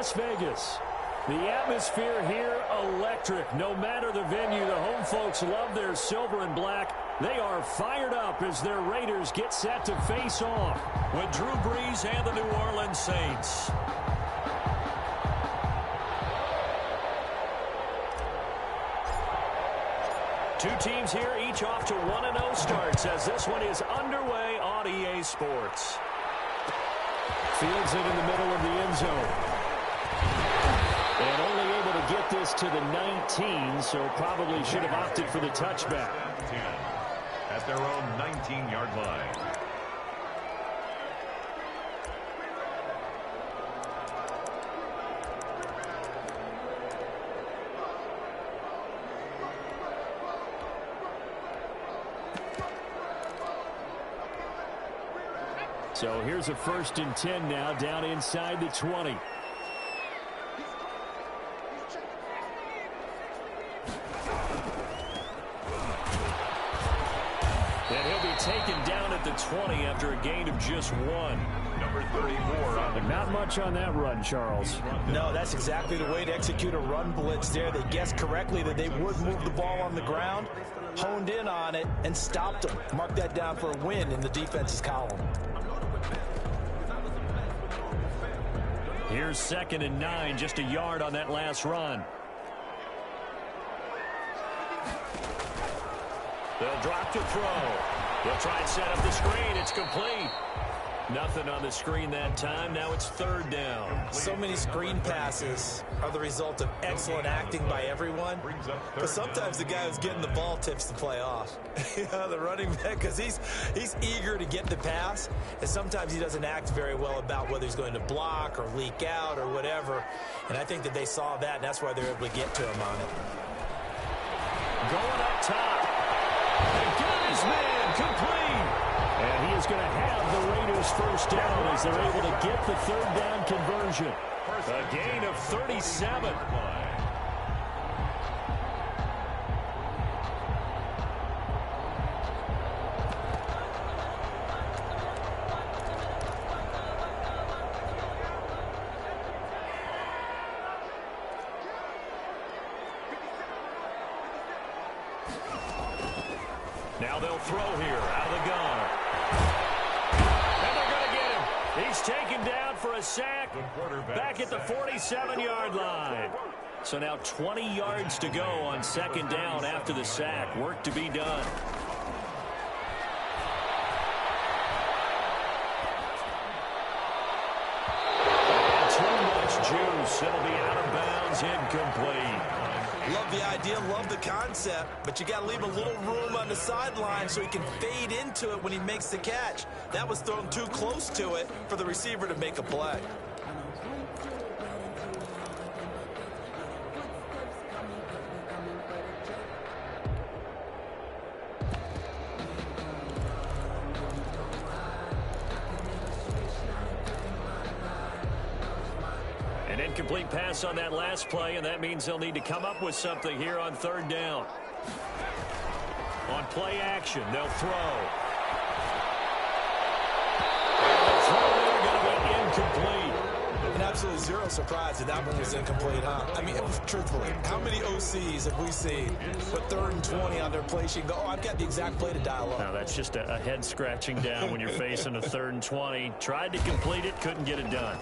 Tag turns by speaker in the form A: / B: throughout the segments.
A: Las Vegas. The atmosphere here, electric. No matter the venue, the home folks love their silver and black. They are fired up as their Raiders get set to face off with Drew Brees and the New Orleans Saints. Two teams here, each off to 1-0 starts as this one is underway on EA Sports. Fields it in the middle of the end zone. And only able to get this to the 19, so probably should have opted for the touchback.
B: At their own 19-yard line.
A: So here's a 1st and 10 now, down inside the 20. And he'll be taken down at the 20 after a gain of just 1.
B: Number 34 on the
A: Not much on that run, Charles.
C: No, that's exactly the way to execute a run blitz there. They guessed correctly that they would move the ball on the ground, honed in on it, and stopped them. Mark that down for a win in the defense's column.
A: Here's 2nd and 9, just a yard on that last run. They'll drop to throw. They'll try and set up the screen. It's complete. Nothing on the screen that time. Now it's 3rd down.
C: So many screen passes are the result of excellent acting by everyone. Because sometimes the guy who's getting the ball tips the play off. The running back, because he's eager to get the pass. And sometimes he doesn't act very well about whether he's going to block or leak out or whatever. And I think that they saw that, and that's why they're able to get to him on it.
A: Going up top. And got his man complete. And he is going to have the Raiders 1st down as they're able to get the 3rd down conversion. A gain of 37. Now they'll throw here out of the gun. And they're going to get him. He's taken down for a sack back at the 47-yard line. So now 20 yards to go on 2nd down after the sack. Work to be done. And too much juice. It'll be out of bounds, incomplete.
C: Love the idea, love the concept, but you got to leave a little room on the sideline so he can fade into it when he makes the catch. That was thrown too close to it for the receiver to make a play.
A: Incomplete pass on that last play, and that means they'll need to come up with something here on 3rd down. On play action, they'll throw. And the throw there going to be incomplete.
C: And absolutely zero surprise that that one was incomplete, huh? I mean, truthfully, how many OCs have we seen put 3rd and 20 on their play sheet and go, oh, I've got the exact play to dial up?
A: Now, that's just a head scratching down when you're facing a 3rd and 20. Tried to complete it, couldn't get it done.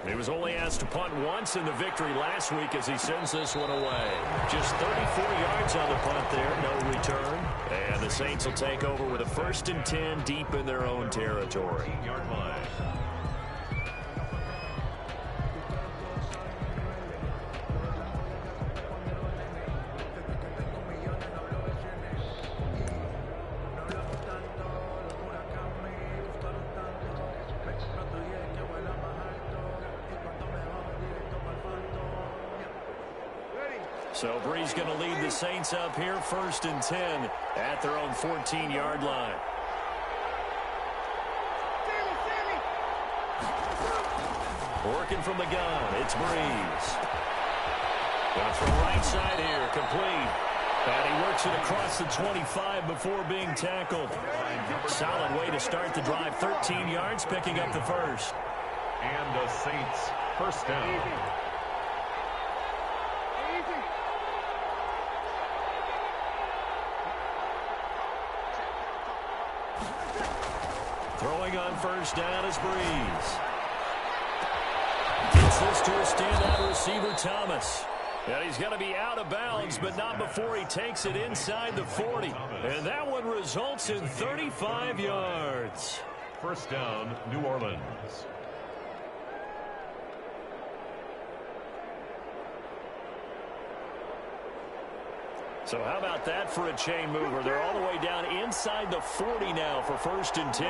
A: He was only asked to punt once in the victory last week as he sends this one away. Just 34 yards on the punt there, no return. And the Saints will take over with a 1st and 10 deep in their own territory.
B: 18-yard line.
A: So Brees going to lead the Saints up here, 1st and 10 at their own 14-yard line. Working from the gun, it's Brees. Going to throw right side here, complete. And he works it across the 25 before being tackled. Solid way to start the drive, 13 yards, picking up the 1st.
B: And the Saints First down.
A: Throwing on first down is Breeze. Gets this to a standout receiver, Thomas. And he's going to be out of bounds, but not before he takes it inside the 40. And that one results in 35 yards.
B: First down, New Orleans.
A: So how about that for a chain mover? They're all the way down inside the 40 now for first and 10.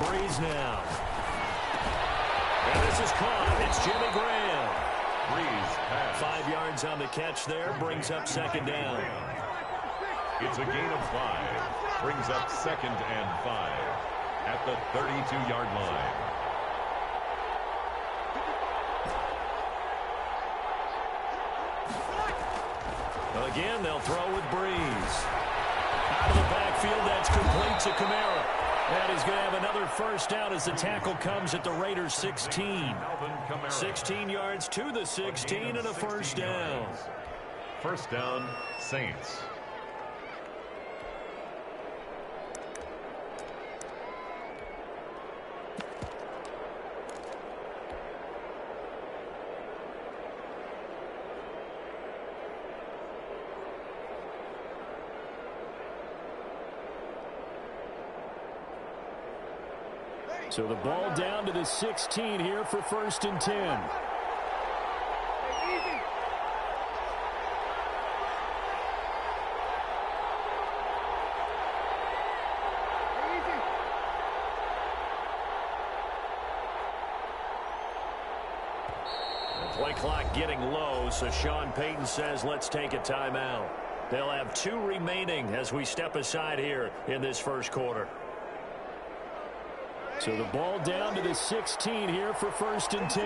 A: Breeze now. And this is caught. It's Jimmy Graham.
B: Breeze pass.
A: 5 yards on the catch there. Brings up second down.
B: It's a gain of 5. Brings up second and 5 at the 32-yard line.
A: Again, they'll throw with Breeze. Out of the backfield, that's complete to Kamara. And he's going to have another first down as the tackle comes at the Raiders' 16. 16 yards to the 16 and a first down.
B: First down, Saints.
A: So the ball down to the 16 here for first and 10. The play clock getting low, so Sean Payton says let's take a timeout. They'll have 2 remaining as we step aside here in this first quarter. So the ball down to the 16 here for first and 10.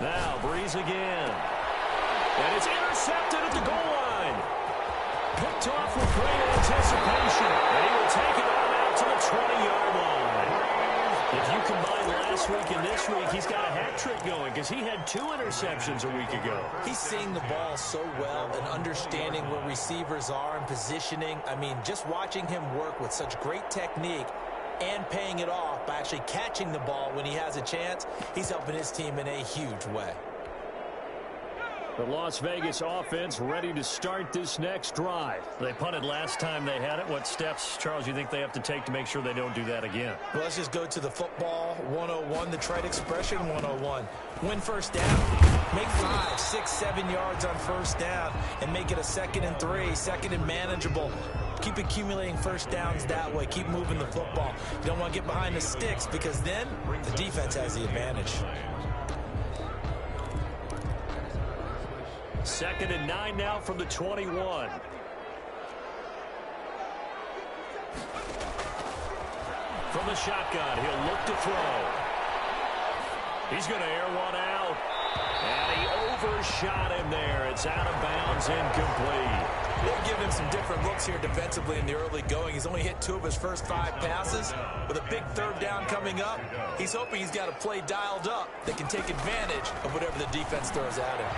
A: Now Breeze again. And it's intercepted at the goal line. Picked off with great anticipation. And he will take it on out to the 20-yard line. If you combine last week and this week, he's got a hat trick going because he had 2 interceptions a week ago.
C: He's seeing the ball so well and understanding where receivers are and positioning. I mean, just watching him work with such great technique and paying it off by actually catching the ball when he has a chance, he's helping his team in a huge way.
A: The Las Vegas offense ready to start this next drive. They punted last time they had it. What steps, Charles, you think they have to take to make sure they don't do that again?
C: Well, let's just go to the football 101, the trite expression 101. Win first down. Make 5, 6, 7 yards on first down and make it a 2nd and 3, 2nd and manageable. Keep accumulating first downs that way. Keep moving the football. You don't want to get behind the sticks because then the defense has the advantage.
A: 2nd and 9 now from the 21. From the shotgun, he'll look to throw. He's going to air one out. And he overshot him there. It's out of bounds, incomplete.
C: They've given him some different looks here defensively in the early going. He's only hit 2 of his first 5 passes. With a big 3rd down coming up, he's hoping he's got a play dialed up that can take advantage of whatever the defense throws at him.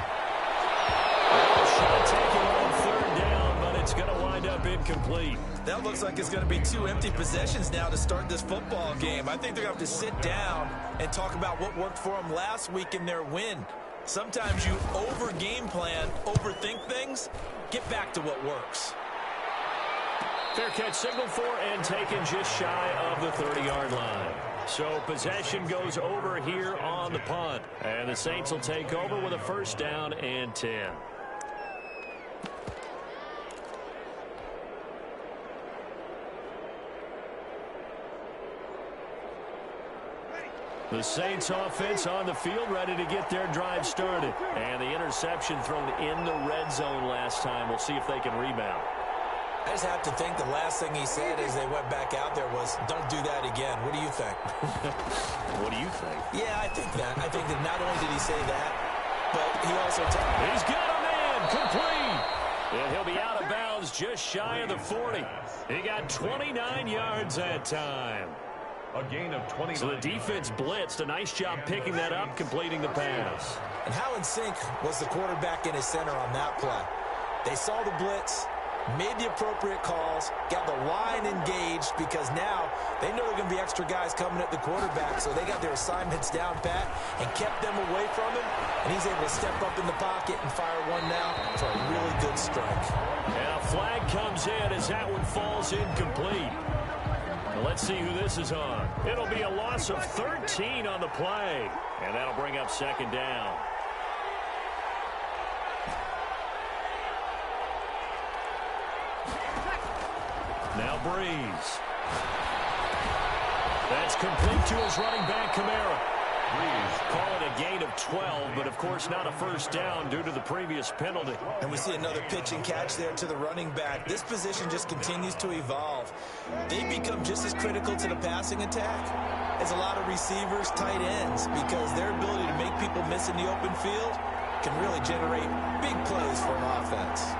A: Shot taken on 3rd down, but it's going to wind up incomplete.
C: That looks like it's going to be 2 empty possessions now to start this football game. I think they're going to have to sit down and talk about what worked for them last week in their win. Sometimes you over-game plan, overthink things. Get back to what works.
A: Fair catch signaled for and taken just shy of the 30-yard line. So possession goes over here on the punt. And the Saints will take over with a first down and 10. The Saints offense on the field, ready to get their drive started. And the interception thrown in the red zone last time. We'll see if they can rebound.
C: I just have to think the last thing he said as they went back out there was, don't do that again. What do you think?
A: What do you think?
C: Yeah, I think that. I think that not only did he say that, but he also...
A: He's got a man, complete. And he'll be out of bounds just shy of the 40. He got 29 yards that time.
B: A gain of 20.
A: So the defense blitzed. A nice job picking that up, completing the pass.
C: And how in sync was the quarterback in his center on that play? They saw the blitz, made the appropriate calls, got the line engaged because now they know there are going to be extra guys coming at the quarterback, so they got their assignments down pat and kept them away from him, and he's able to step up in the pocket and fire one now for a really good strike.
A: And a flag comes in as that one falls incomplete. Now let's see who this is on. It'll be a loss of 13 on the play, and that'll bring up second down. Now Breeze. That's complete to his running back, Kamara. Breeze call it a gain of 12, but of course not a first down due to the previous penalty.
C: And we see another pitch and catch there to the running back. This position just continues to evolve. They become just as critical to the passing attack as a lot of receivers, tight ends, because their ability to make people miss in the open field can really generate big plays for an offense.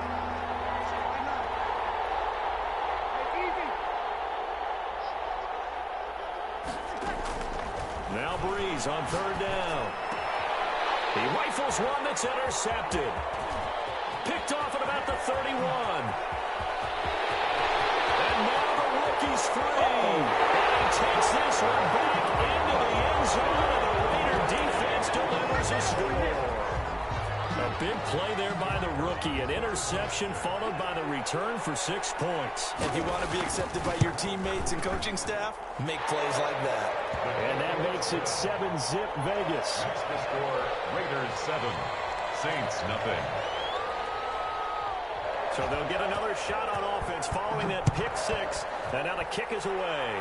A: Now Breeze on third down. He rifles one that's intercepted. Picked off at about the 31. And now the rookie's free. And he takes this one back into the end zone, and the Raider defense delivers a score. A big play there by the rookie. An interception followed by the return for 6 points.
C: If you want to be accepted by your teammates and coaching staff, make plays like that.
A: And that makes it 7-zip Vegas.
B: That's the score. Raiders 7, Saints nothing.
A: So they'll get another shot on offense following that pick six. And now the kick is away.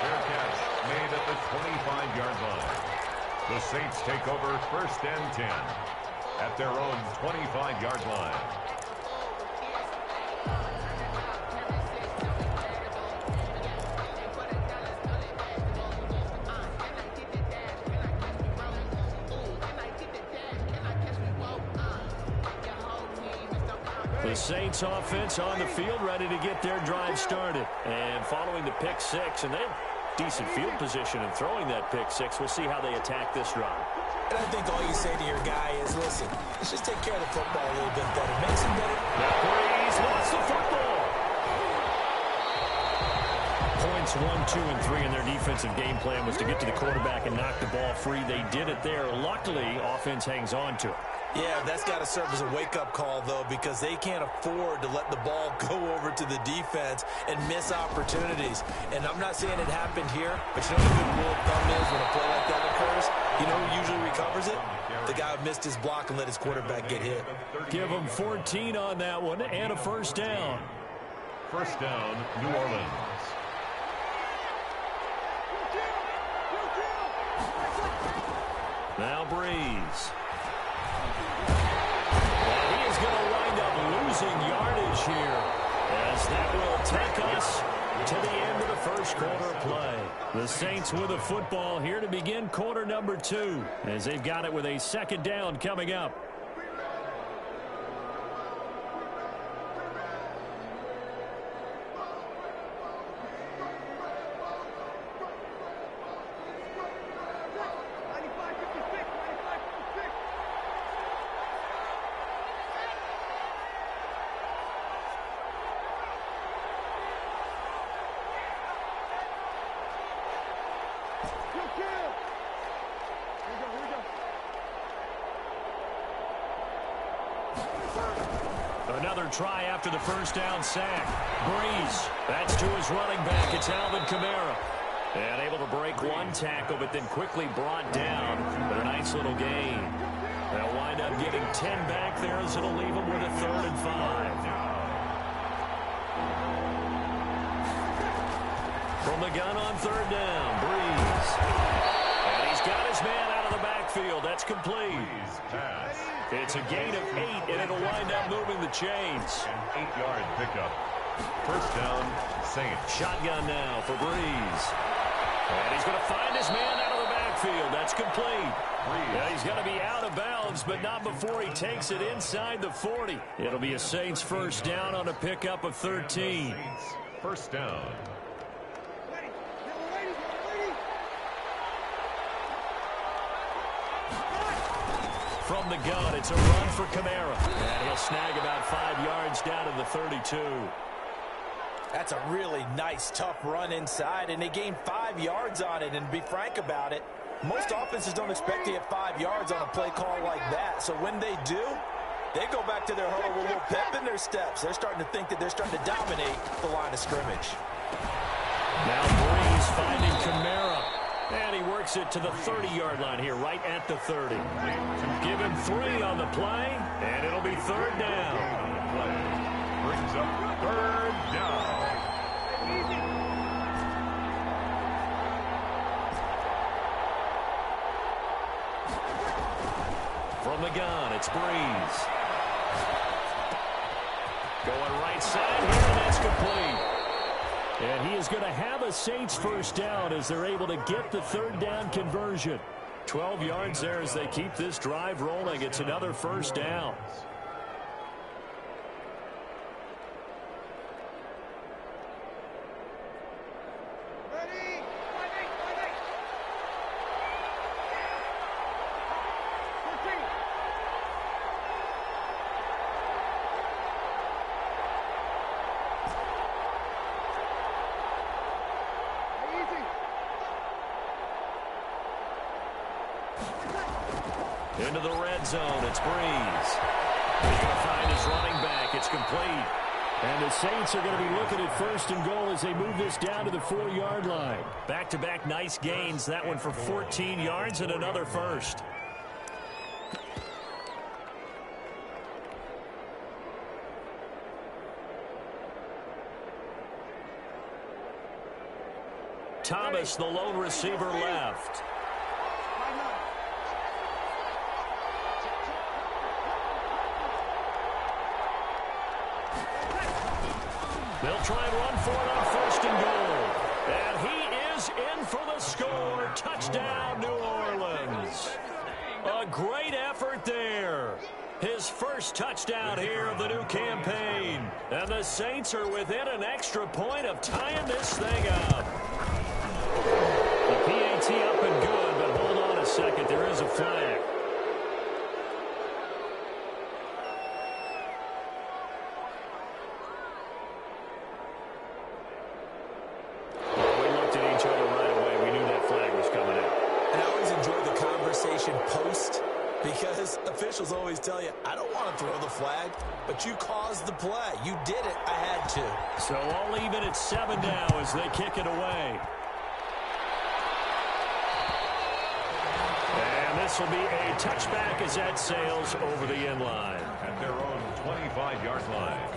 B: Fair catch made at the 25-yard line. The Saints take over first and 10 at their own 25-yard line.
A: The Saints offense on the field ready to get their drive started. And following the pick six, and they have decent field position in throwing that pick six. We'll see how they attack this drive.
C: And I think all you say to your guy is, listen, let's just take care of the football a little bit better. Makes him better.
A: Breeze lost the football. Points 1, 2, and 3 in their defensive game plan was to get to the quarterback and knock the ball free. They did it there. Luckily, offense hangs on to it.
C: Yeah, that's got to serve as a wake-up call, though, because they can't afford to let the ball go over to the defense and miss opportunities. And I'm not saying it happened here, but you know what the good rule of thumb is when a play like that occurs? You know who usually recovers it? The guy who missed his block and let his quarterback get hit.
A: Give him 14 on that one and a first down.
B: First down, New Orleans.
A: Now Breeze. And he is going to wind up losing yardage here, as that will take us to the end of the first quarter of play. The Saints with the football here to begin quarter number 2, as they've got it with a second down coming up. Another try after the first down sack. Breeze. That's to his running back. It's Alvin Kamara. And able to break one tackle, but then quickly brought down. But a nice little gain. They'll wind up getting 10 back there, as it'll leave them with a 3rd and 5. From the gun on third down, Breeze. And he's got his man out of the backfield. That's complete. It's a gain of 8, and it'll wind up moving the chains.
B: An 8-yard pickup. First down, Saints.
A: Shotgun now for Breeze. And he's going to find his man out of the backfield. That's complete. Yeah, he's going to be out of bounds, but not before he takes it inside the 40. It'll be a Saints first down on a pickup of 13.
B: Saints first down.
A: From the gun, it's a run for Kamara. And he'll snag about 5 yards down to the 32.
C: That's a really nice, tough run inside, and they gained 5 yards on it. And to be frank about it, most offenses don't expect to get 5 yards on a play call like that. So when they do, they go back to their huddle with a little pep in their steps. They're starting to think that they're starting to dominate the line of scrimmage.
A: Now Breeze finding Kamara. And he works it to the 30-yard line here, right at the 30. Give him 3 on the play, and it'll be third down.
B: Brings up third down.
A: From the gun, it's Breeze. Going right side here, and that's complete. And he is going to have a Saints first down as they're able to get the third down conversion. 12 yards there as they keep this drive rolling. It's another first down. Into the red zone, it's Breeze. He's going to find his running back. It's complete. And the Saints are going to be looking at first and goal as they move this down to the 4-yard line. Back-to-back nice gains. That one for 14 yards and another first. Thomas, the lone receiver, left. They'll try and run for it on first and goal. And he is in for the score. Touchdown, New Orleans. A great effort there. His first touchdown here of the new campaign. And the Saints are within an extra point of tying this thing up. The PAT up and good, but hold on a second. There is a flag.
C: Post, because officials always tell you, I don't want to throw the flag, but you caused the play. You did it. I had to.
A: So all even at 7 now as they kick it away. And this will be a touchback as that sails over the end line.
B: At their own 25-yard line.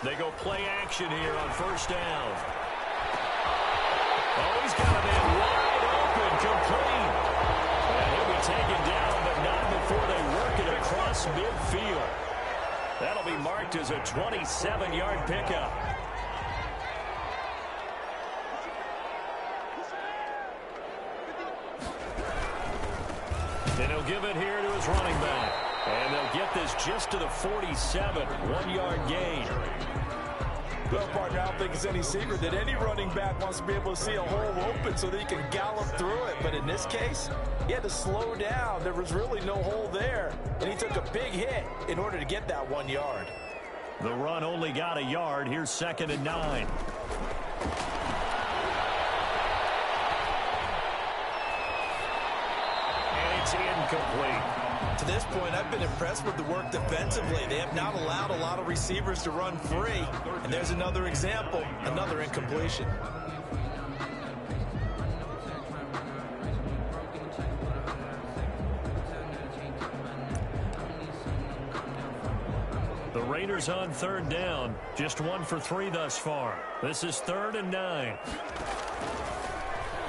A: They go play action here on first down. Oh, he's got a man wide open, complete. And he'll be taken down, but not before they work it across midfield. That'll be marked as a 27-yard pickup. And he'll give it here to his running back. And they'll get this just to the 47, 1-yard gain.
C: Well, partner, I don't think it's any secret that any running back wants to be able to see a hole open so that he can gallop through it. But in this case, he had to slow down. There was really no hole there. And he took a big hit in order to get that 1 yard.
A: The run only got a yard. Here's 2nd and 9. And it's incomplete.
C: To this point, I've been impressed with the work defensively. They have not allowed a lot of receivers to run free. And there's another example, another incompletion.
A: The Raiders on third down. Just 1 for 3 thus far. This is 3rd and 9.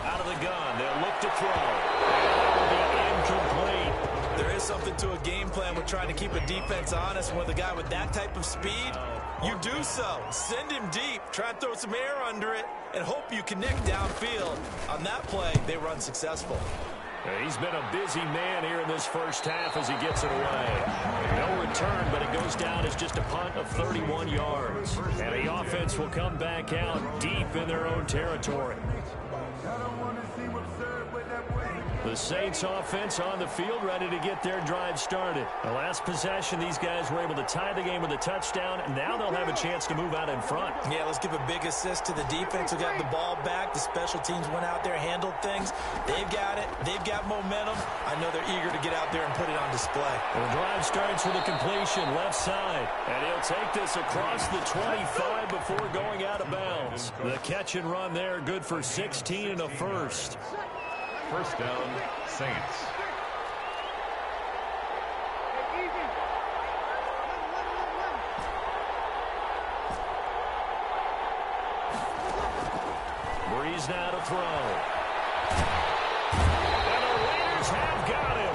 A: Out of the gun. They'll look to throw. And it will be incomplete.
C: There is something to a game plan with trying to keep a defense honest. With a guy with that type of speed, you do so. Send him deep. Try and throw some air under it and hope you connect downfield. On that play, they run successful.
A: He's been a busy man here in this first half as he gets it away. No return, but it goes down as just a punt of 31 yards. And the offense will come back out deep in their own territory. The Saints offense on the field ready to get their drive started. The last possession, these guys were able to tie the game with a touchdown, and now they'll have a chance to move out in front.
C: Yeah, let's give a big assist to the defense who got the ball back. The special teams went out there, handled things. They've got it. They've got momentum. I know they're eager to get out there and put it on display.
A: The drive starts with a completion left side, and he'll take this across the 25 before going out of bounds. The catch and run there, good for 16 and a first.
B: First down, Saints.
A: Breeze now to throw. And the Raiders have got him.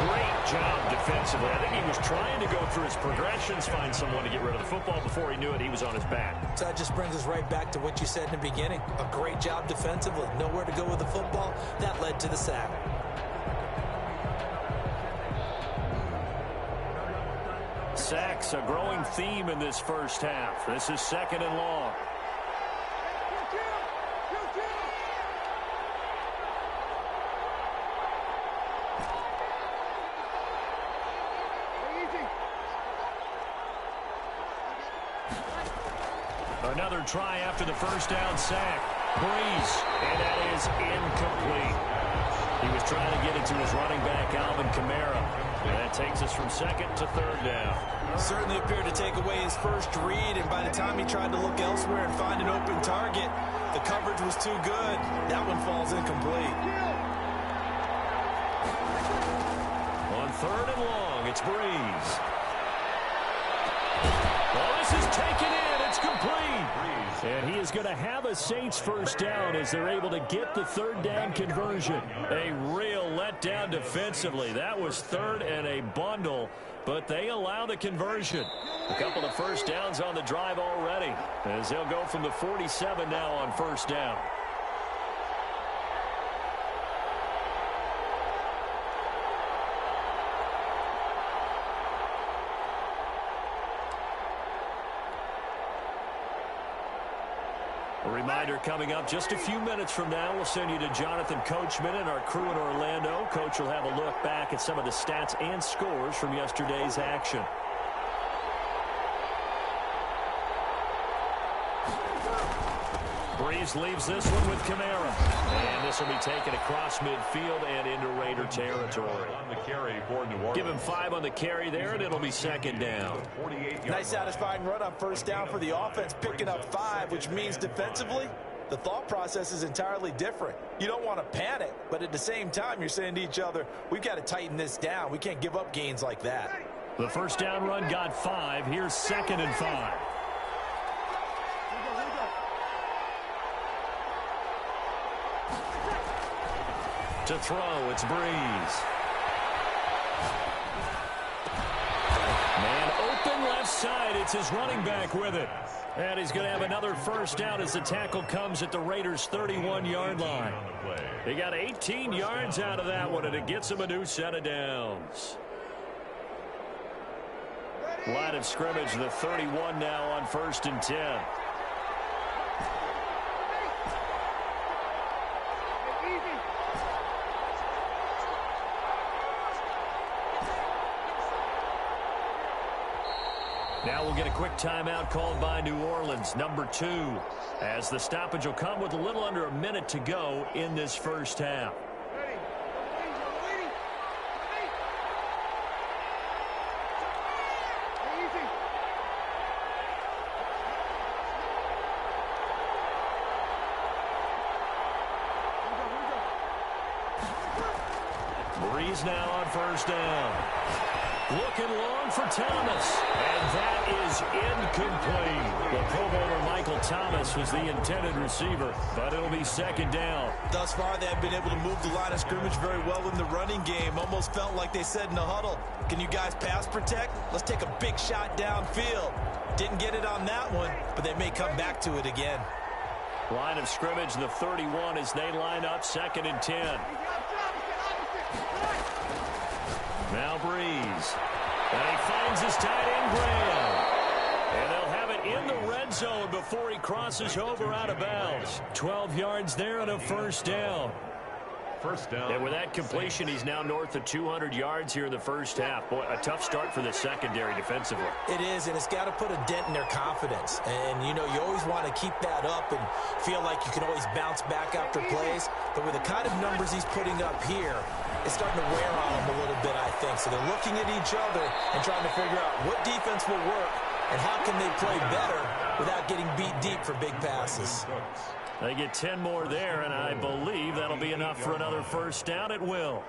A: Great job defensively. I think he was trying to go through his progressions, find someone to get rid of the football. Before he knew it, he was on his back.
C: So that just brings us right back to what you said in the beginning. A great job defensively. Nowhere to go with the football. That led to the sack.
A: Sacks, a growing theme in this first half. This is 2nd and long. Another try after the first down sack. Breeze, and that is incomplete. He was trying to get it to his running back, Alvin Kamara. And that takes us from 2nd to 3rd down.
C: Certainly appeared to take away his first read, and by the time he tried to look elsewhere and find an open target, the coverage was too good. That one falls incomplete.
A: On 3rd and long, it's Breeze. Well, this is taken in. It's complete. And he is going to have a Saints first down as they're able to get the 3rd down conversion. A real letdown defensively. That was 3rd and a bundle, but they allow the conversion. A couple of first downs on the drive already as they'll go from the 47 now on first down. A reminder coming up just a few minutes from now, we'll send you to Jonathan Coachman and our crew in Orlando. Coach will have a look back at some of the stats and scores from yesterday's action. Breeze leaves this one with Kamara. And this will be taken across midfield and into Raider territory.
B: On the carry for New Orleans.
A: Give him 5 on the carry there, and it'll be 2nd down.
C: Nice satisfying run on first down for the offense, picking up 5, which means defensively, the thought process is entirely different. You don't want to panic, but at the same time, you're saying to each other, we've got to tighten this down. We can't give up gains like that.
A: The first down run got 5. Here's 2nd and 5. To throw, it's Breeze. Man open left side. It's his running back with it. And he's going to have another first down as the tackle comes at the Raiders' 31-yard line. He got 18 yards out of that one, and it gets him a new set of downs. Line of scrimmage, the 31 now on 1st and 10. Now we'll get a quick timeout called by New Orleans, number 2, as the stoppage will come with a little under a minute to go in this first half. Breeze now on first down. Looking long for Thomas, and that is incomplete. The Pro Bowler Michael Thomas was the intended receiver, but it'll be second down.
C: Thus far, they have been able to move the line of scrimmage very well in the running game. Almost felt like they said in the huddle, can you guys pass protect? Let's take a big shot downfield. Didn't get it on that one, but they may come back to it again.
A: Line of scrimmage, the 31 as they line up, 2nd and 10. Now Breeze. And he finds his tight end, Graham. And they'll have it in the red zone before he crosses over out of bounds. 12 yards there and a first down.
B: First down.
A: And with that completion, he's now north of 200 yards here in the first half. Boy, a tough start for the secondary defensively.
C: It is, and it's got to put a dent in their confidence. And, you know, you always want to keep that up and feel like you can always bounce back after plays. But with the kind of numbers he's putting up here, it's starting to wear on them a little bit, I think. So they're looking at each other and trying to figure out what defense will work and how can they play better without getting beat deep for big passes.
A: They get 10 more there, and I believe that'll be enough for another first down. It will.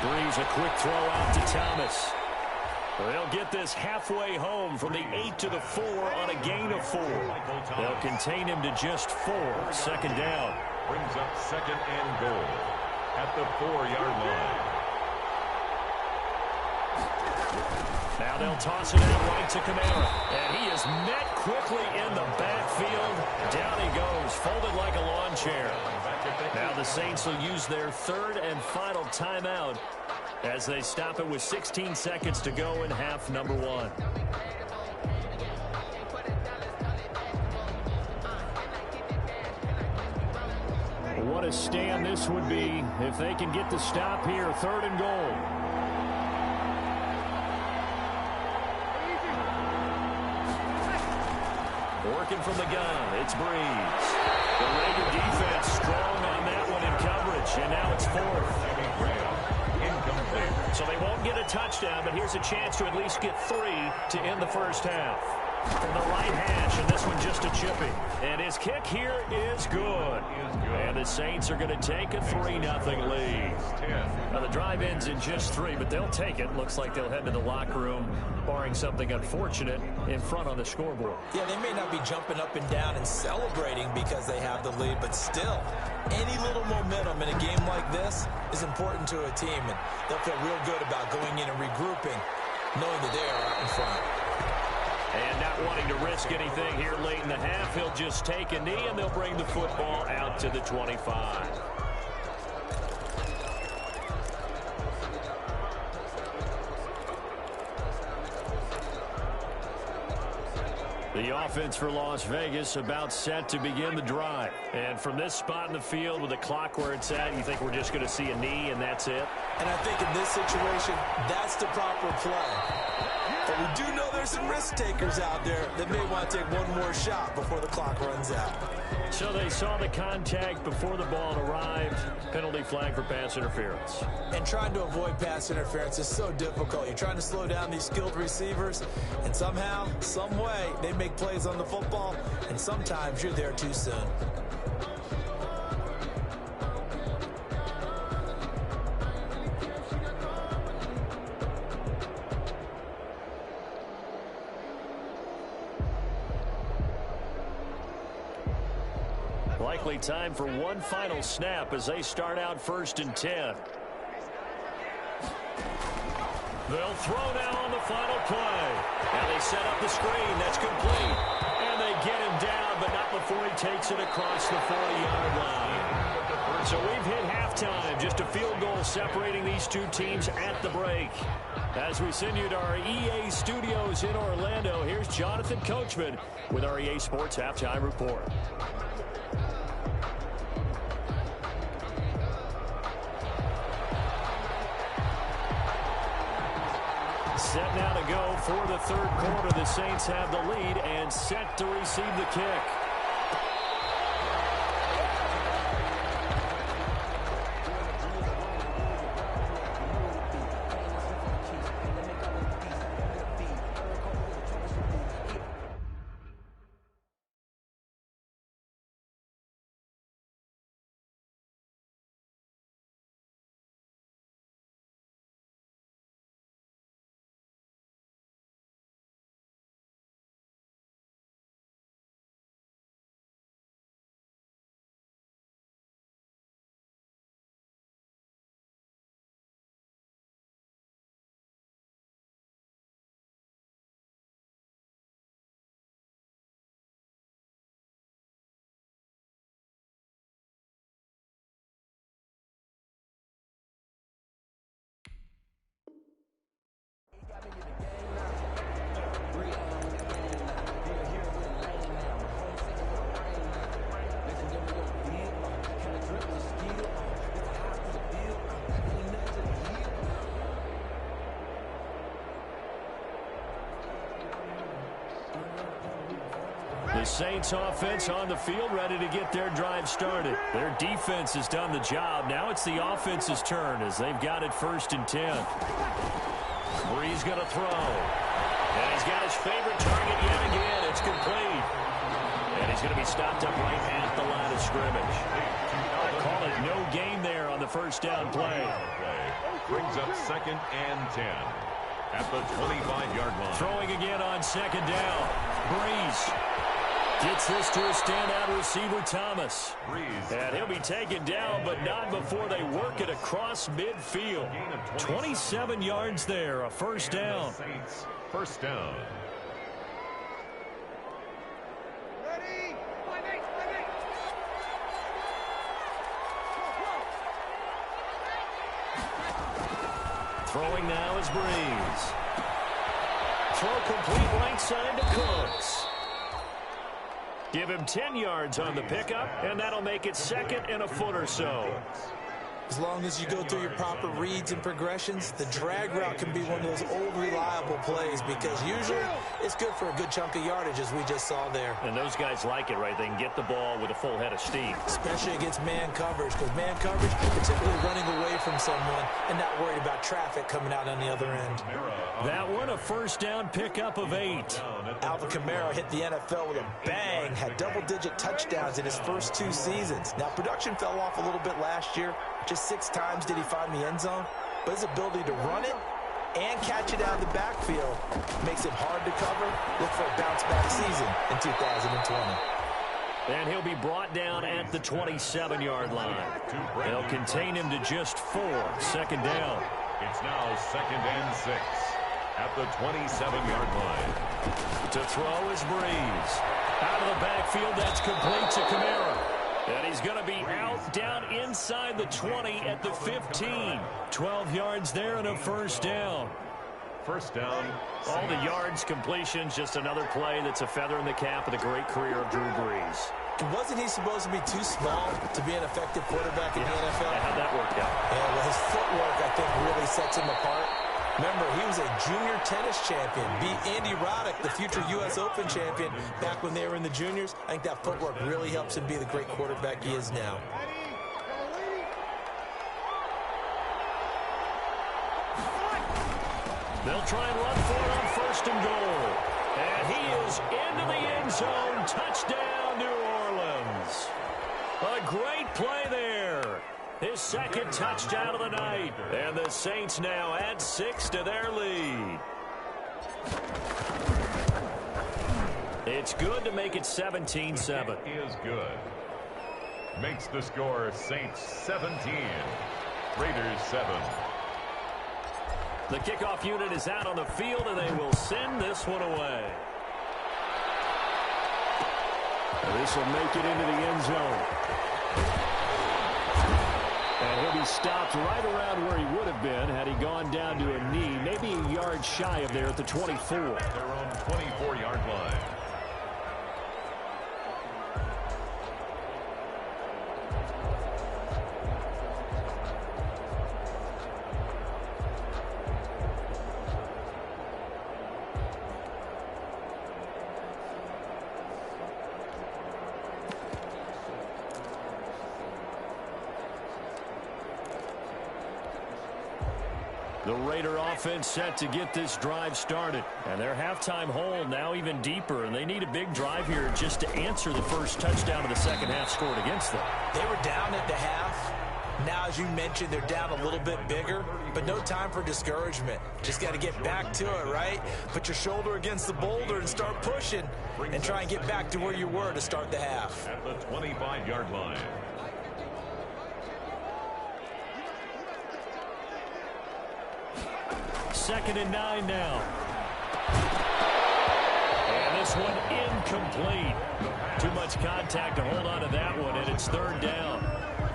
A: Breeze, a quick throw out to Thomas. They'll get this halfway home from the 8 to the 4 on a gain of 4. They'll contain him to just 4. Second down.
B: Brings up 2nd and goal at the 4-yard line.
A: Now they'll toss it out right to Kamara. And he is met quickly in the backfield. Down he goes, folded like a lawn chair. Now the Saints will use their 3rd and final timeout as they stop it with 16 seconds to go in half number 1. What a stand this would be if they can get the stop here. 3rd and goal. Working from the gun, it's Breeze. The Raider defense strong on that one in coverage, and now it's 4th. So they won't get a touchdown, but here's a chance to at least get 3 to end the first half. From the right hash, and this one just a chipping. And his kick here is good. And the Saints are going to take a 3-0 lead. Now the drive ends in just 3, but they'll take it. Looks like they'll head to the locker room, barring something unfortunate, in front on the scoreboard.
C: Yeah, they may not be jumping up and down and celebrating because they have the lead, but still, any little momentum in a game like this is important to a team, and they'll feel real good about going in and regrouping, knowing that they are out in front.
A: And not wanting to risk anything here late in the half, he'll just take a knee, and they'll bring the football out to the 25. The offense for Las Vegas about set to begin the drive. And from this spot in the field with the clock where it's at, you think we're just going to see a knee and that's it?
C: And I think in this situation, that's the proper play. But we do know there's some risk takers out there that may want to take one more shot before the clock runs out.
A: So they saw the contact before the ball arrived. Penalty flag for pass interference.
C: And trying to avoid pass interference is so difficult. You're trying to slow down these skilled receivers, and somehow, some way, they make plays on the football, and sometimes you're there too soon.
A: Likely time for one final snap as they start out 1st and 10. They'll throw now on the final play. And they set up the screen. That's complete. And they get him down, but not before he takes it across the 40-yard line. So we've hit halftime. Just a field goal separating these two teams at the break. As we send you to our EA studios in Orlando, here's Jonathan Coachman with our EA Sports Halftime Report. Set now to go for the 3rd quarter. The Saints have the lead and set to receive the kick. The Saints offense on the field, ready to get their drive started. Their defense has done the job. Now it's the offense's turn as they've got it 1st and 10. Brees going to throw. And he's got his favorite target yet again. It's complete. And he's going to be stopped up right at the line of scrimmage. I call it no gain there on the first down play.
B: Brings up 2nd and 10 at the 25-yard line.
A: Throwing again on 2nd down. Brees gets this to a standout receiver, Thomas. And he'll be taken down, but not before they work it across midfield. 27 yards there, a first down.
B: First down.
A: Throwing now is Brees. Throw complete right side to Cooks. Give him 10 yards on the pickup, and that'll make it 2nd and a foot or so.
C: As long as you go through your proper reads and progressions, the drag route can be one of those old reliable plays because usually it's good for a good chunk of yardage, as we just saw there.
A: And those guys like it, right? They can get the ball with a full head of steam.
C: Especially against man coverage, because man coverage, particularly running away from someone and not worried about traffic coming out on the other end.
A: That one, a first down pickup of 8.
C: Alvin Kamara hit the NFL with a bang, had double-digit touchdowns in his first 2 seasons. Now, production fell off a little bit last year. Just 6 times did he find the end zone, but his ability to run it and catch it out of the backfield makes it hard to cover. Look for a bounce-back season in 2020.
A: And he'll be brought down at the 27-yard line. They'll contain him to just 4. 2nd down.
B: It's now 2nd and 6 at the 27-yard line.
A: To throw is Brees. Out of the backfield, that's complete to Kamara. And he's going to be out down inside the 20 at the 15. 12 yards there and a first down.
B: First down.
A: All the yards, completions, just another play that's a feather in the cap of the great career of Drew Brees.
C: Wasn't he supposed to be too small to be an effective quarterback in the NFL?
A: How'd that work out?
C: Yeah, well, his footwork, I think, really sets him apart. Remember, he was a junior tennis champion, beat Andy Roddick, the future U.S. Open champion, back when they were in the juniors. I think that footwork really helps him be the great quarterback he is now.
A: They'll try and run for it on 1st and goal. And he is into the end zone. Touchdown, New Orleans. A great play there. His 2nd touchdown of the night. And the Saints now add 6 to their lead. It's good to make it 17-7.
B: Is good. Makes the score Saints 17. Raiders 7.
A: The kickoff unit is out on the field, and they will send this one away. This will make it into the end zone. And he'll be stopped right around where he would have been had he gone down to a knee, maybe a yard shy of there at the 24.
B: Their own 24-yard line.
A: The Raider offense set to get this drive started. And their halftime hole now even deeper, and they need a big drive here just to answer the first touchdown of the second half scored against them.
C: They were down at the half. Now, as you mentioned, they're down a little bit bigger, but no time for discouragement. Just got to get back to it, right? Put your shoulder against the boulder and start pushing and try and get back to where you were to start the half.
B: At the 25-yard line.
A: Second and 9 now. And this one incomplete. Too much contact to hold on to that one, and it's 3rd down.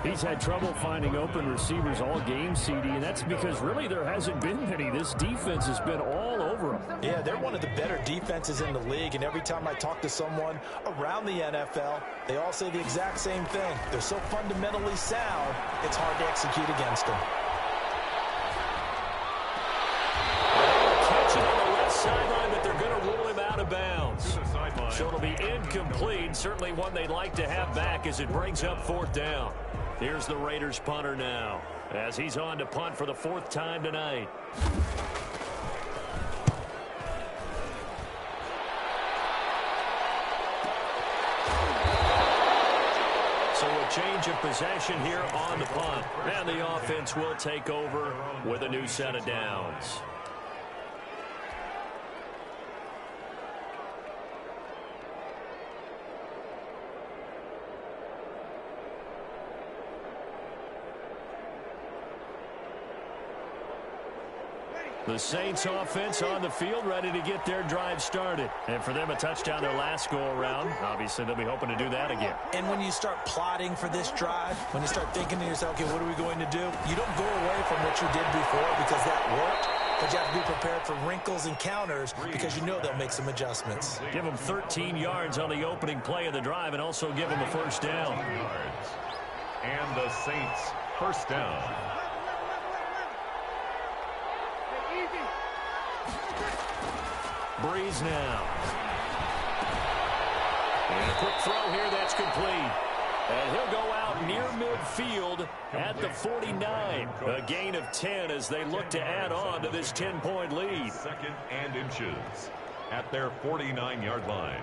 A: He's had trouble finding open receivers all game, CD, and that's because really there hasn't been many. This defense has been all over him.
C: Yeah, they're one of the better defenses in the league, and every time I talk to someone around the NFL, they all say the exact same thing. They're so fundamentally sound, it's hard to execute against them.
A: Catch it on the left sideline, but they're going to rule him out of bounds. So it'll be incomplete. Certainly one they'd like to have back as it brings up 4th down. Here's the Raiders punter now as he's on to punt for the 4th time tonight. So a change of possession here on the punt. And the offense will take over with a new set of downs. The Saints offense on the field ready to get their drive started. And for them, a touchdown their last go-around. Obviously, they'll be hoping to do that again.
C: And when you start plotting for this drive, when you start thinking to yourself, okay, what are we going to do? You don't go away from what you did before because that worked. But you have to be prepared for wrinkles and counters because you know they'll make some adjustments.
A: Give them 13 yards on the opening play of the drive and also give them a 1st down.
B: And the Saints 1st down.
A: Breeze now. And a quick throw here that's complete. And he'll go out near midfield at the 49. A gain of 10 as they look to add on to this 10-point lead.
B: 2nd and inches at their 49-yard line.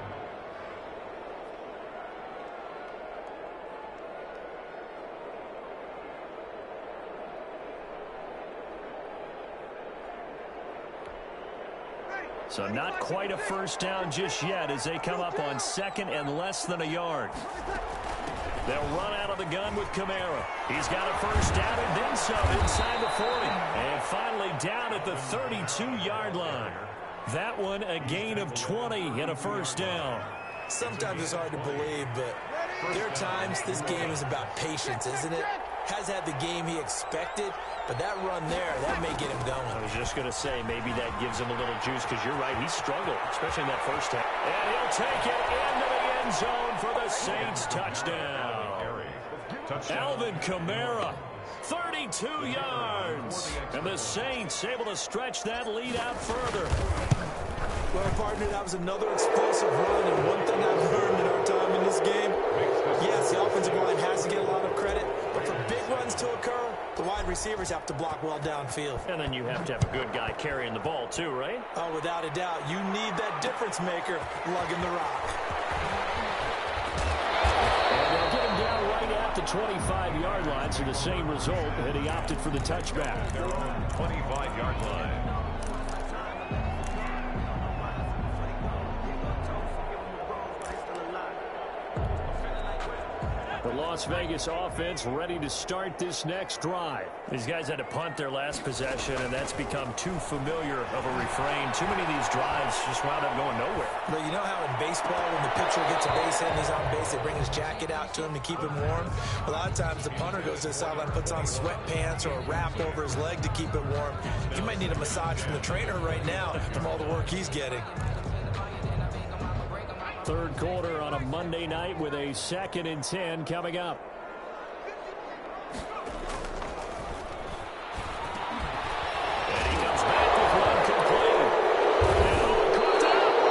A: So not quite a 1st down just yet as they come up on 2nd and less than a yard. They'll run out of the gun with Kamara. He's got a 1st down and then some inside the 40. And finally down at the 32-yard line. That one a gain of 20 and a 1st down.
C: Sometimes it's hard to believe, but there are times this game is about patience, isn't it? Has had the game he expected, but that run there, that may get him going.
A: I was just going to say, maybe that gives him a little juice because you're right, he struggled, especially in that 1st half. And he'll take it into the end zone for the Saints touchdown. Alvin Kamara, 32 yards. And the Saints able to stretch that lead out further.
C: Well, partner, that was another explosive run, and one thing I've learned in our time in this game, yes, the offensive line has to get a lot of credit, but for big runs to occur, the wide receivers have to block well downfield.
A: And then you have to have a good guy carrying the ball too, right?
C: Oh, without a doubt. You need that difference maker lugging the rock.
A: And they'll get him down right at the 25-yard line, so the same result, and he opted for the touchback.
B: Their own 25-yard line.
A: The Las Vegas offense ready to start this next drive. These guys had to punt their last possession, and that's become too familiar of a refrain. Too many of these drives just wound up going nowhere.
C: But you know how in baseball, when the pitcher gets a base hit and he's on base, they bring his jacket out to him to keep him warm? A lot of times the punter goes to the sideline, puts on sweatpants or a wrap over his leg to keep it warm. He might need a massage from the trainer right now from all the work he's getting.
A: 3rd quarter on a Monday night with a 2nd and 10 coming up. And he comes back with one complete.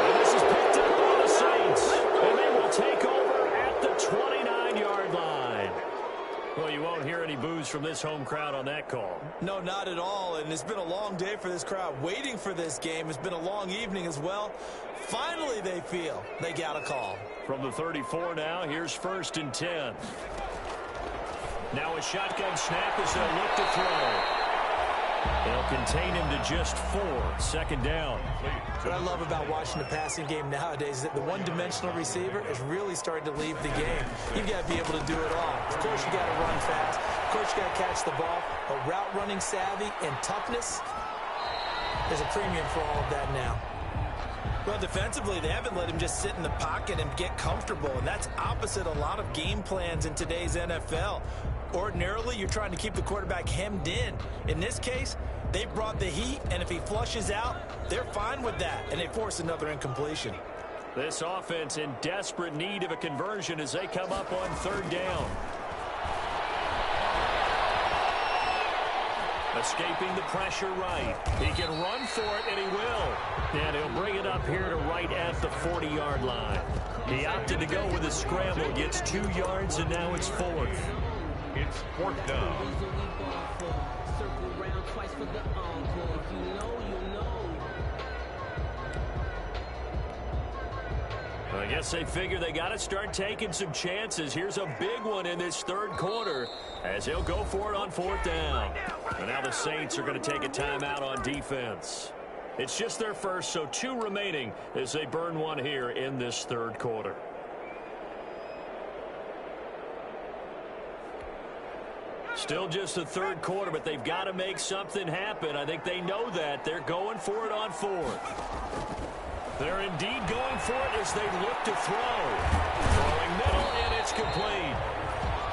A: And this is picked up by the Saints. And they will take over at the 29-yard line. Well, you won't hear any boos from this home crowd on that call.
C: No, not at all. And it's been a long day for this crowd waiting for this game. It's been a long evening as well. Finally, they feel they got a call.
A: From the 34 now, here's 1st and 10. Now a shotgun snap as they'll look to throw. They'll contain him to just 4. 2nd down.
C: What I love about watching the passing game nowadays is that the one-dimensional receiver is really starting to leave the game. You've got to be able to do it all. Of course, you got to run fast. Of course, you got to catch the ball. But route running savvy and toughness, there's a premium for all of that now. Well, defensively, they haven't let him just sit in the pocket and get comfortable, and that's opposite a lot of game plans in today's NFL. Ordinarily, you're trying to keep the quarterback hemmed in. In this case, they brought the heat, and if he flushes out, they're fine with that, and they force another incompletion.
A: This offense in desperate need of a conversion as they come up on 3rd down. Escaping the pressure right. He can run for it, and he will. And he'll bring it up here to right at the 40-yard line. He opted to go with a scramble, gets 2 yards, and now it's 4th.
B: It's 4th down.
A: I guess they figure they got to start taking some chances. Here's a big one in this 3rd quarter as he'll go for it on 4th down. And now the Saints are going to take a timeout on defense. It's just their first, so 2 remaining as they burn one here in this 3rd quarter. Still just the 3rd quarter, but they've got to make something happen. I think they know that. They're going for it on 4th. They're indeed going for it as they look to throw. Throwing middle, and it's complete.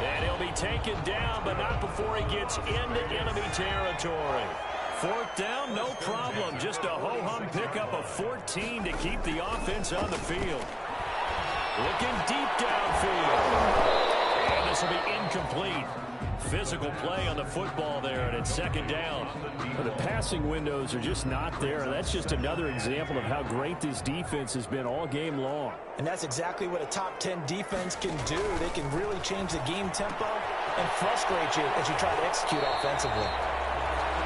A: And he'll be taken down, but not before he gets into enemy territory. 4th down, no problem. Just a ho-hum pickup of 14 to keep the offense on the field. Looking deep downfield. And this will be incomplete. Physical play on the football there, and it's 2nd down.
D: The passing windows are just not there. That's just another example of how great this defense has been all game long.
C: And that's exactly what a top 10 defense can do. They can really change the game tempo and frustrate you as you try to execute offensively.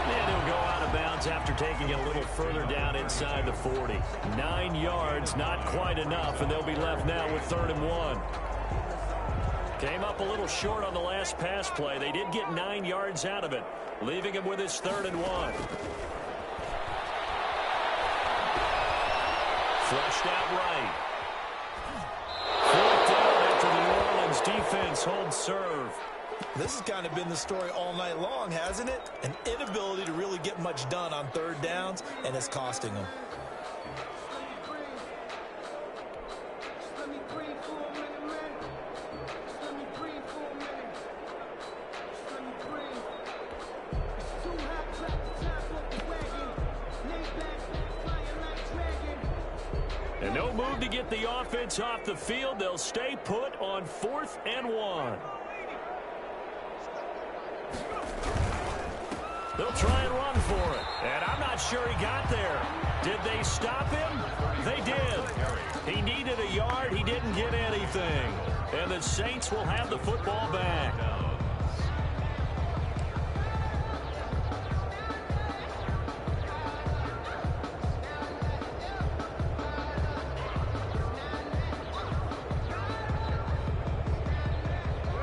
A: And he'll go out of bounds after taking it a little further down inside the 40. 9 yards, not quite enough, and they'll be left now with 3rd and 1. Came up a little short on the last pass play. They did get 9 yards out of it, leaving him with his 3rd and 1. Flushed out right. 4th down after the New Orleans defense holds serve.
C: This has kind of been the story all night long, hasn't it? An inability to really get much done on 3rd downs, and it's costing them.
A: And no move to get the offense off the field. They'll stay put on 4th and 1. They'll try and run for it. And I'm not sure he got there. Did they stop him? They did. He needed a yard. He didn't get anything. And the Saints will have the football back.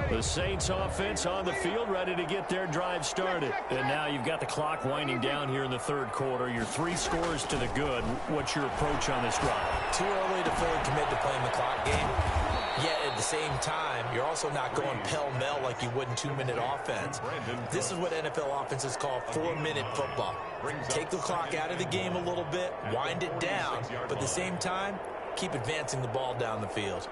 A: The Saints offense on the field, ready to get their drive started. And now you've got the clock winding down here in the 3rd quarter. You're 3 scores to the good. What's your approach on this drive?
C: Too early to fully commit to playing the clock game. Yet at the same time, you're also not going pell-mell like you would in 2-minute offense. This is what NFL offenses call 4-minute football. Take the clock out of the game a little bit, wind it down, but at the same time, keep advancing the ball down the field.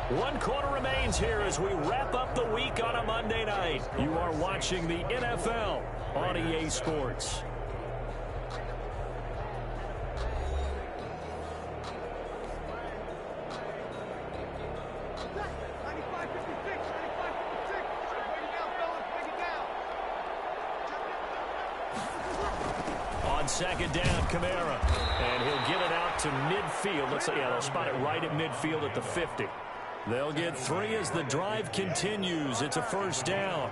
A: One quarter remains here as we wrap up the week on a Monday night. You are watching the NFL on EA Sports. On 2nd down, Kamara. And he'll get it out to midfield. Looks like, yeah, they'll spot it right at midfield at the 50. They'll get 3 as the drive continues. It's a 1st down.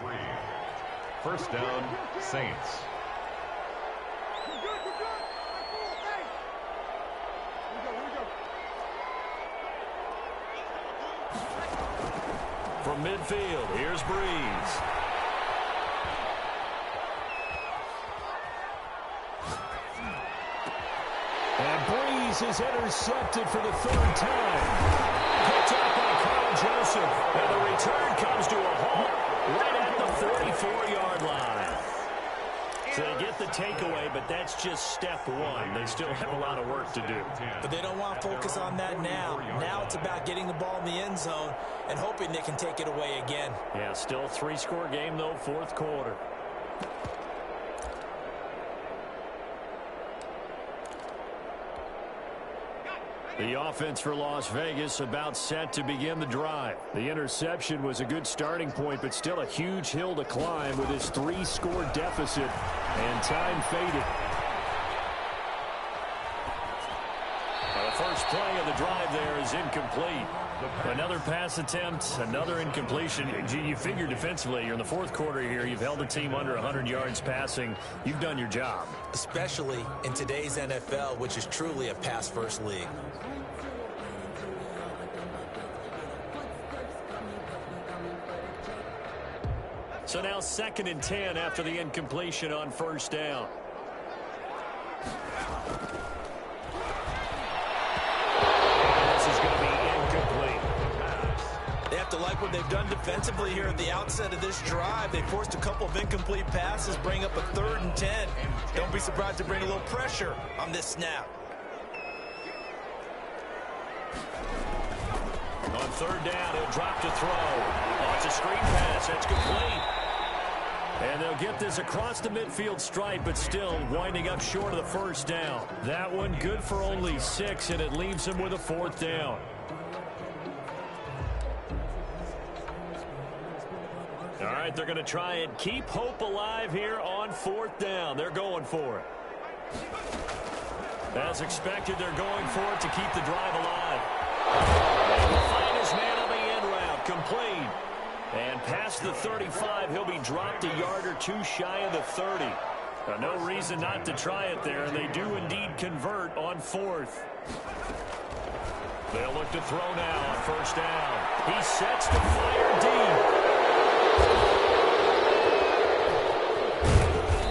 B: 1st down, Saints.
A: From midfield, here's Breeze. And Breeze is intercepted for the 3rd time. Picked up by Carl Joseph. And the return comes to a halt right at the 44-yard line. So they get the takeaway, but that's just step one. They still have a lot of work to do.
C: But they don't want to focus on that now. Now it's about getting the ball in the end zone and hoping they can take it away again.
A: Yeah, still 3-score game, though, fourth quarter. The offense for Las Vegas about set to begin the drive. The interception was a good starting point, but still a huge hill to climb with his 3-score deficit, and time faded. The first play of the drive there is incomplete. Another pass attempt, another incompletion. You figure defensively, you're in the fourth quarter here. You've held the team under 100 yards passing. You've done your job.
C: Especially in today's NFL, which is truly a pass-first league.
A: So now 2nd and 10 after the incompletion on first down. This is going to be incomplete.
C: They have to like what they've done defensively here at the outset of this drive. They forced a couple of incomplete passes, bring up a 3rd and 10. Don't be surprised to bring a little pressure on this snap.
A: On 3rd down, he'll drop to throw. Oh, it's a screen pass. That's complete. And they'll get this across the midfield stripe, but still winding up short of the first down. That one good for only 6, and it leaves them with a 4th down. All right, they're going to try and keep hope alive here on 4th down. They're going for it. As expected, they're going for it to keep the drive alive. And the finest man on the end route, complete. And past the 35, he'll be dropped a yard or two shy of the 30. No reason not to try it there, and they do indeed convert on 4th. They'll look to throw now on first down. He sets to fire deep.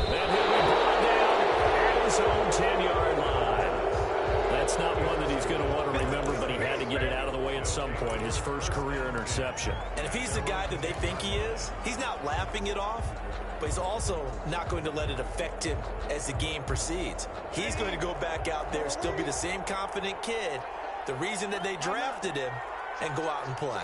A: And he'll be brought down at his own 10-yard line. That's not one that he's going to want to remember, but he had to get it out of the way at some point, his first career interception.
C: And if he's the guy that they think he is, he's not laughing it off, but he's also not going to let it affect him as the game proceeds. He's going to go back out there, still be the same confident kid, the reason that they drafted him, and go out and play.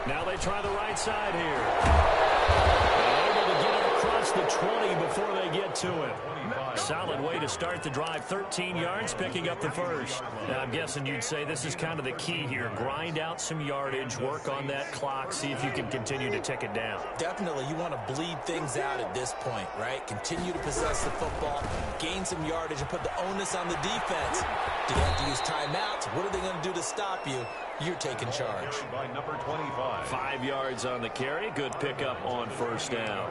A: Now they try the right side here. They're able to get it across the 20 before they get to it. Solid way to start the drive. 13 yards, picking up the first. Now, I'm guessing you'd say this is kind of the key here. Grind out some yardage, work on that clock, see if you can continue to tick it down.
C: Definitely, you want to bleed things out at this point, right? Continue to possess the football, gain some yardage, and put the onus on the defense. Do they have to use timeouts? What are they going to do to stop you? You're taking charge.
B: By number 25.
A: 5 yards on the carry. Good pickup on first down.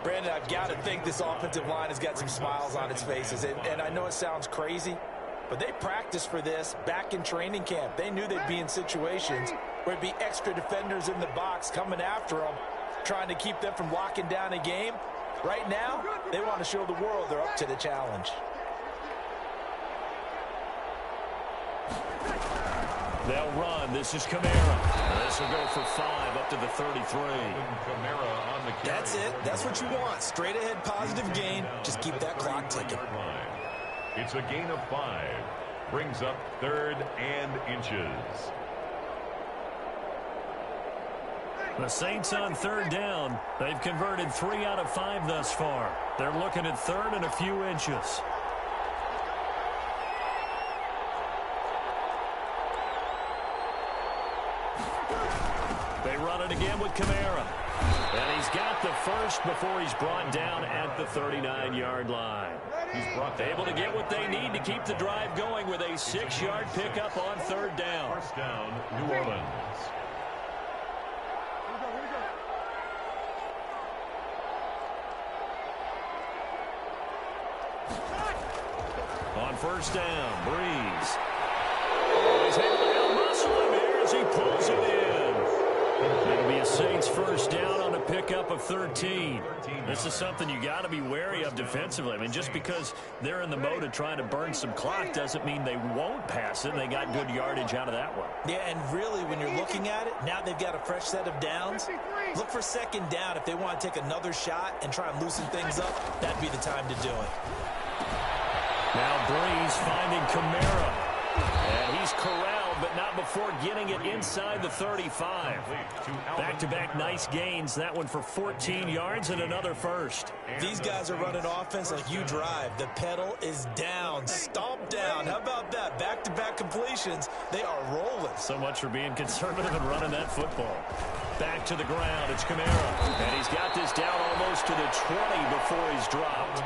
C: Brandon, I've got to think this offensive line has got some smiles on its faces. And I know it sounds crazy, but they practiced for this back in training camp. They knew they'd be in situations where it'd be extra defenders in the box coming after them, trying to keep them from locking down a game. Right now, they want to show the world they're up to the challenge.
A: They'll run. This is Kamara. This will go for 5 up to the 33.
B: Kamara on the carry.
C: That's it. That's what you want. Straight ahead positive gain. Just keep that clock ticking.
B: It's a gain of 5. Brings up 3rd and inches.
A: The Saints on 3rd down. They've converted 3 out of 5 thus far. They're looking at 3rd and a few inches. They run it again with Kamara. And he's got the first before he's brought down at the 39-yard line. He's able to get what they need to keep the drive going with a 6-yard pickup on 3rd down.
B: First down, New Orleans.
A: On first down, Breeze. Oh, he's able to out-muscle him here as he pulls it in. It'll be a Saints first down on a pickup of 13. This is something you got to be wary of defensively. I mean, just because they're in the mode of trying to burn some clock doesn't mean they won't pass it. They got good yardage out of that one.
C: Yeah, and really, when you're looking at it, now they've got a fresh set of downs. Look for second down. If they want to take another shot and try and loosen things up, that'd be the time to do it.
A: Now Breeze finding Kamara. And he's corralled, but not before getting it inside the 35. Back-to-back nice gains. That one for 14 yards and another first.
C: These guys are running offense like you drive. The pedal is down. Stomp down. How about that? Back-to-back completions. They are rolling.
A: So much for being conservative and running that football. Back to the ground. It's Kamara. And he's got this down almost to the 20 before he's dropped.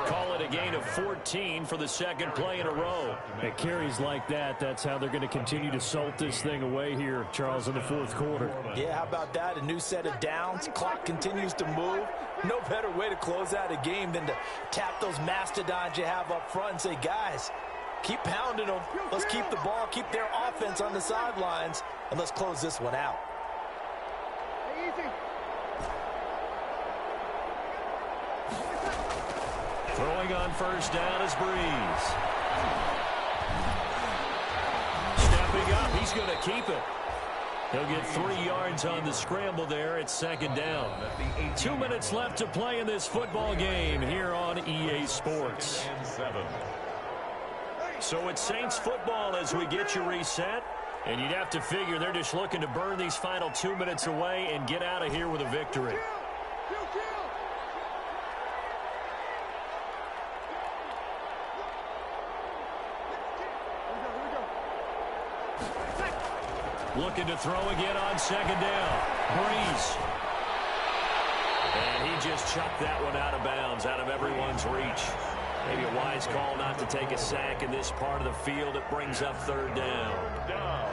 A: Call it a gain of 14 for the second play in a row.
D: At carries like that, that's how they're going to continue to salt this thing away here, Charles, in the fourth quarter.
C: Yeah, how about that? A new set of downs. Clock continues to move. No better way to close out a game than to tap those mastodons you have up front and say, guys, keep pounding them. Let's keep the ball, keep their offense on the sidelines, and let's close this one out.
A: Throwing on first down is Breeze. Stepping up, he's going to keep it. He'll get 3 yards on the scramble there. It's second down. 2 minutes left to play in this football game here on EA Sports. So it's Saints football as we get you reset. And you'd have to figure they're just looking to burn these final 2 minutes away and get out of here with a victory. Looking to throw again on second down. Breeze. And he just chucked that one out of bounds, out of everyone's reach. Maybe a wise call not to take a sack in this part of the field. It brings up third down.
B: Down.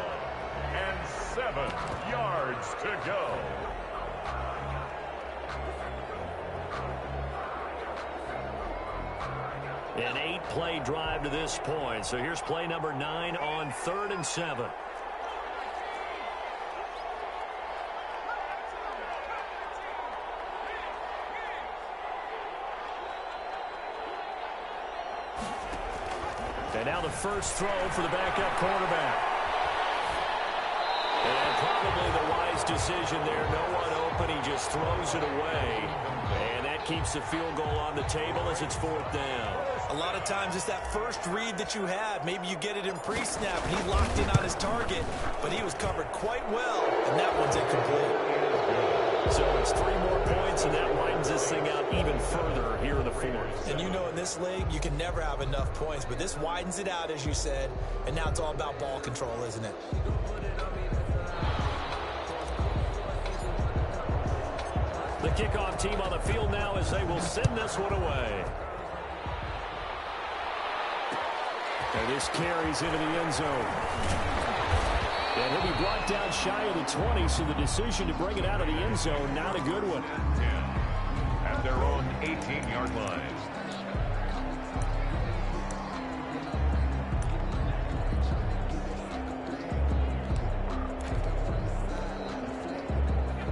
B: And 7 yards to go.
A: An 8-play drive to this point. So here's play number 9 on 3rd and 7. And now the first throw for the backup quarterback. And probably the wise decision there. No one open. He just throws it away. And that keeps the field goal on the table as it's 4th down.
C: A lot of times it's that first read that you have. Maybe you get it in pre-snap. He locked in on his target, but he was covered quite well, and that one's incomplete.
A: So it's 3 more points, and that widens this thing out even further here in the 4th.
C: And you know in this league, you can never have enough points, but this widens it out, as you said, and now it's all about ball control, isn't it?
A: The kickoff team on the field now as they will send this one away.
D: And this carries into the end zone. And he'll be brought down shy of the 20, so the decision to bring it out of the end zone, not a good one.
B: 10 at their own 18-yard line.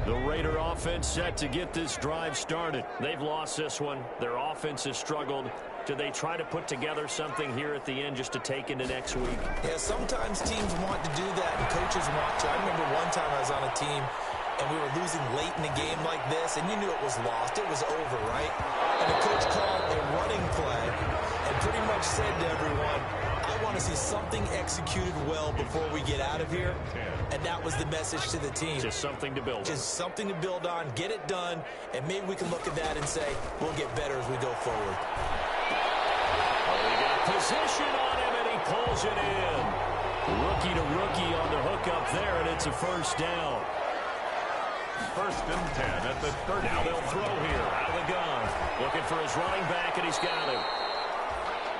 A: The Raider offense set to get this drive started. They've lost this one. Their offense has struggled. Do they try to put together something here at the end just to take into next week?
C: Yeah, sometimes teams want to do that and coaches want to. I remember one time I was on a team and we were losing late in a game like this, and you knew it was lost. It was over, right? And the coach called a running play and pretty much said to everyone, I want to see something executed well before we get out of here. And that was the message to the team.
A: Just something to build on.
C: Just something to build on, get it done, and maybe we can look at that and say, we'll get better as we go forward.
A: They got position on him, and he pulls it in. Rookie to rookie on the hook up there, and it's a first down.
B: 1st and 10 at the 30.
A: Now they'll throw here out of the gun. Looking for his running back, and he's got him.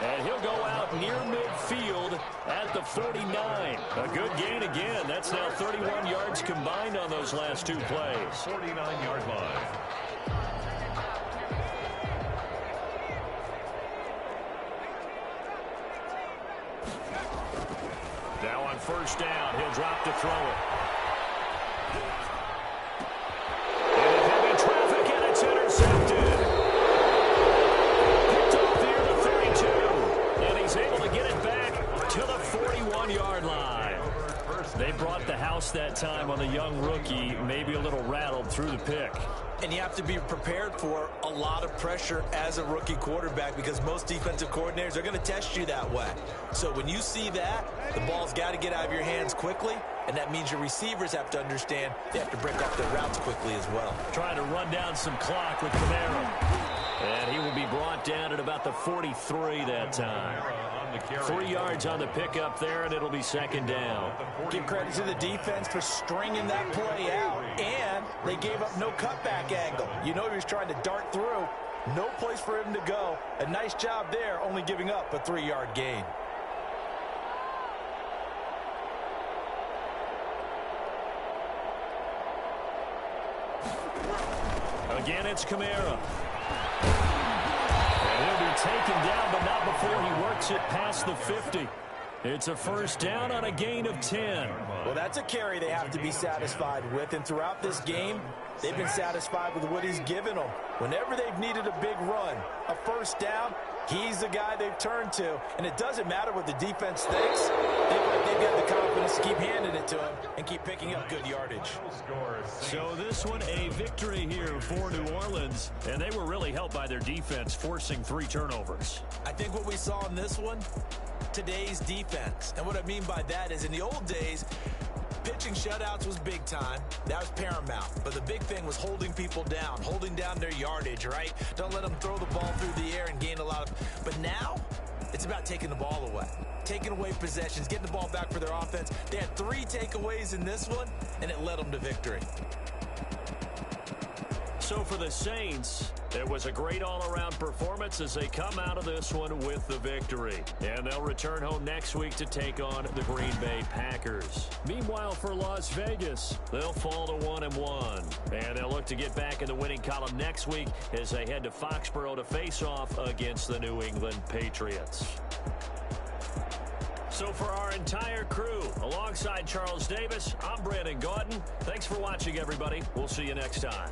A: And he'll go out near midfield at the 49. A good gain again. That's now 31 yards combined on those last 2 plays.
B: 49-yard line.
A: Now on first down, he'll drop to throw it. And he'll be 41-yard line. They brought the house that time on the young rookie, maybe a little rattled through the pick.
C: And you have to be prepared for a lot of pressure as a rookie quarterback because most defensive coordinators are going to test you that way. So when you see that, the ball's got to get out of your hands quickly, and that means your receivers have to understand they have to break off their routes quickly as well.
A: Trying to run down some clock with Kamara. And he will be brought down at about the 43 that time. 3 yards on the pickup there, and it'll be second down.
C: Give credit to the defense for stringing that play out, and they gave up no cutback angle. You know he was trying to dart through. No place for him to go. A nice job there, only giving up a 3-yard gain.
A: Again, it's Kamara. And he'll be taken down, but not before he works it past the 50. It's a first down on a gain of 10.
C: Well, that's a carry they have to be satisfied with, and throughout this game, they've been satisfied with what he's given them. Whenever they've needed a big run, a first down, he's the guy they've turned to. And it doesn't matter what the defense thinks. They've got the confidence to keep handing it to him and keep picking up good yardage.
A: So this one, a victory here for New Orleans. And they were really helped by their defense, forcing 3 turnovers.
C: I think what we saw in this one, today's defense. And what I mean by that is in the old days, pitching shutouts was big time. That was paramount. But the big thing was holding people down, holding down their yardage, right? Don't let them throw the ball through the air and gain a lot of... But now, it's about taking the ball away. Taking away possessions, getting the ball back for their offense. They had 3 takeaways in this one, and it led them to victory.
A: So for the Saints, it was a great all-around performance as they come out of this one with the victory. And they'll return home next week to take on the Green Bay Packers. Meanwhile, for Las Vegas, they'll fall to 1-1. And they'll look to get back in the winning column next week as they head to Foxborough to face off against the New England Patriots. So for our entire crew, alongside Charles Davis, I'm Brandon Gaudin. Thanks for watching, everybody. We'll see you next time.